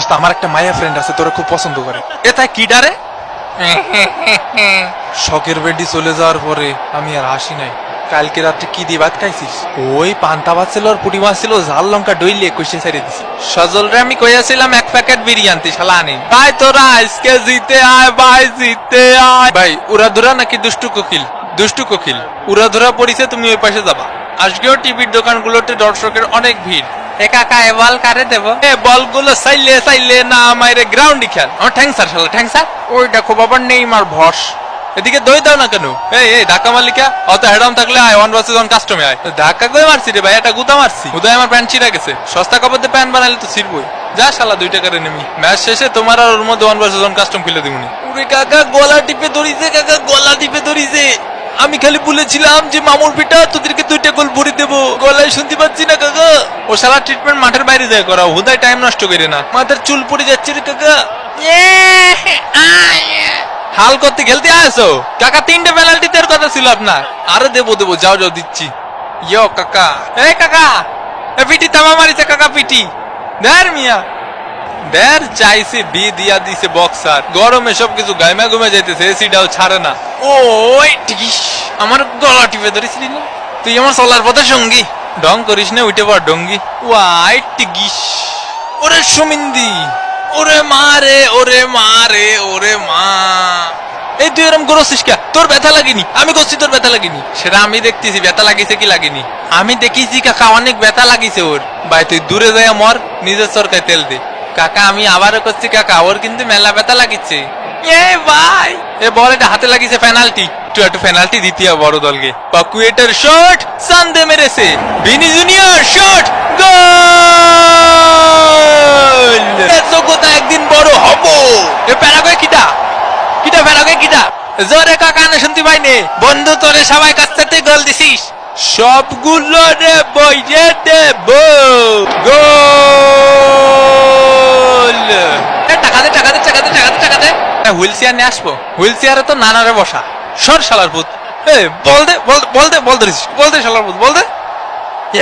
দোস্ত আমার একটা মায়া ফ্রেন্ড আছে, তোরা খুব পছন্দ করে। এ তাই কি ডারে? শখের বেডি চলে যাওয়ার পরে আমি আর হাসি নাই। কালকে রাত্রে কি দিয়ে ভাত খাইছিস? ওই পান্তা ভাত ছিল আর পুটি মাছ ছিল, ঝাল লঙ্কা ডইলিয়ে কষে ছেড়ে দিছি। সজল রে আমি কইয়াছিলাম এক প্যাকেট বিরিয়ানি, শালা আনি ভাই। তোরা আজকে জিতে আয় ভাই, জিতে আয় ভাই। উড়াধুরা নাকি দুষ্টু কোকিল? দুষ্টু কোকিল উড়াধুরা পড়িছে, তুমি ওই পাশে যাবা। আজকেও টিভির দোকানগুলোতে দর্শকের অনেক ভিড়। এ কাকা এ বল কারে দেব? এ বলগুলো চাইলে চাইলে না মাইরে গ্রাউন্ডে খেল। আমার ঠ্যাং স্যার, শালা ঠ্যাং স্যার। ওই দেখো বাবার নেইমার ভস। এদিকে দই দাও না কেন? এই ধাক্কা মালিকা অত হেডাম থাকলে আয়, 1 vs 1 কাস্টমে আয়। ধাক্কা কই মারছি রে ভাই? এটা গুতা মারছি। উদয় আমার প্যান্ট ছিঁড়া গেছে। সস্তা কাপড় দিয়ে প্যান্ট বানাইলে তো ছিড়বই। যা শালা 2 টাকার নেমি। ম্যাচ শেষে তোমার আর ওর মধ্যে 1 vs 1 কাস্টম খুলে দিবনি। উরে কাকা গলা টিপে ধরিছে, কাকা গলা টিপে ধরিছে। আমি খালি বলেছিলাম যে মামুর পিটা তোদেরকে 2টা গোল ভরে দেবো, গলায় শুনতে পাচ্ছি না কাকা। ও শালা ট্রিটমেন্ট মাঠের বাইরে যায় করা, হুদায় টাইম নষ্ট করে না। মাথার চুল পড়ে যাচ্ছে রে কাকা। হাল করতে খেলতে আসো কাকা? 3টে পেনাল্টি তোর কথা ছিল আপনার। আরে দেবো যাও দিচ্ছি। ইয়ো কাকা, এই কাকা এ পিটি থামা মারিছে কাকা, পিটি দেখ মিয়া দেখ চাইছে বি দিয়া দিছে বক্সার। গরমে সবকিছু গাইমা গুমে যাইতেছে, এসিটাও ছাড়ে না। ওই টিকিস আমার গলা টিপে ধরেছিলি না? তুই আমার চলার পথে সঙ্গী, ঢং করিস না, উঠে পড় ডঙ্গি। ওয়াই টিকিস ওরে সুমিন্দি, ওরে মা রে, ওরে মা রে, ওরে মা। এই তুই এরম করছিস কে? তোর ব্যথা লাগেনি? আমি করছি তোর ব্যথা লাগেনি? সেটা আমি দেখতেছি ব্যথা লাগিছে কি লাগেনি। আমি দেখেছি কাকা অনেক ব্যথা লাগিছে ওর। ভাই তুই দূরে যাই মর, নিজের চরকায় তেল দে। কাকা আমি আবারও করছি কাকা, ওর কিন্তু মেলা ব্যথা লাগিছে। এ ভাই এ বল, এটা হাতে লাগিছে পেনাল্টি। তুই একটু পেনাল্টি দিতে হবে বড় দলকে। পাকুয়েটার শট সান্দে মেরেছে, ভিনি জুনিয়র শট গোল। যোগ্যতা একদিন বড় হবো। এ প্যারাগুয়ে কিটা কিটা প্যারাগুয়ে কিটা? জোরে কাকা না শুনতে পাইনি। বন্ধু তোরে সবাই কাছতে গোল দিছিস, সবগুলো রে বইরে দেব গোল। টাকা দে টাকা দে টাকা দে টাকা দে টাকা দে। হুইল চেয়ার নিয়ে আসবো, হুইল চেয়ারে তো নানারে বসা। সর শালার পুত। বল দে বল দে বল ধরিস, বল দে শালার পুত, বল দে।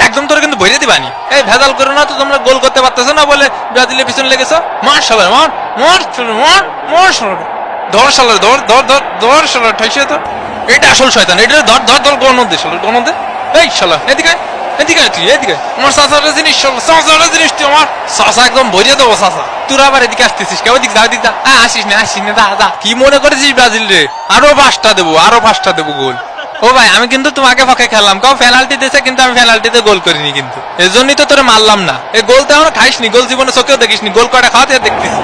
একদম তোরা কিন্তু ভরে দিবানি। এই ভেজাল করো না তো, তোমরা গোল করতে পারতেছো না বলে ব্রাজিলের পিছনে লেগেছো। মার শালার মার মার মার মার শালার, ধর শালার ধর ধর ধর ধর শালার, ঠাইছে তো। এটা আসল শয়তান, এটা ধর ধর ধর গণ দে শালার, গণ দে। এই শালা এদিকে এদিকে তুই এদিকে। আমার চাচার জিনিস, চাচার জিনিস তুই আমার। চাচা একদম ভরিয়ে দেবো চাচা। তোরা আবার এদিকে আসতেছিস কেউ? দিক যা দিক যা। আসিস না দা। কি মনে করেছিস ব্রাজিল রে? আরো 5টা দেবো, আরো 5টা দেবো গোল। ও ভাই আমি কিন্তু তোমাকে ফাঁকে খেললাম, কাউ পেনাল্টি দিয়েছে কিন্তু আমি পেনাল্টিতে গোল করিনি কিন্তু। এজন্যই তো তোরে মারলাম না। এই গোল তো এখনো খাইসনি, গোল জীবনে চোখেও দেখিসনি। গোল কয়টা খাওয়াতে দেখতেছি।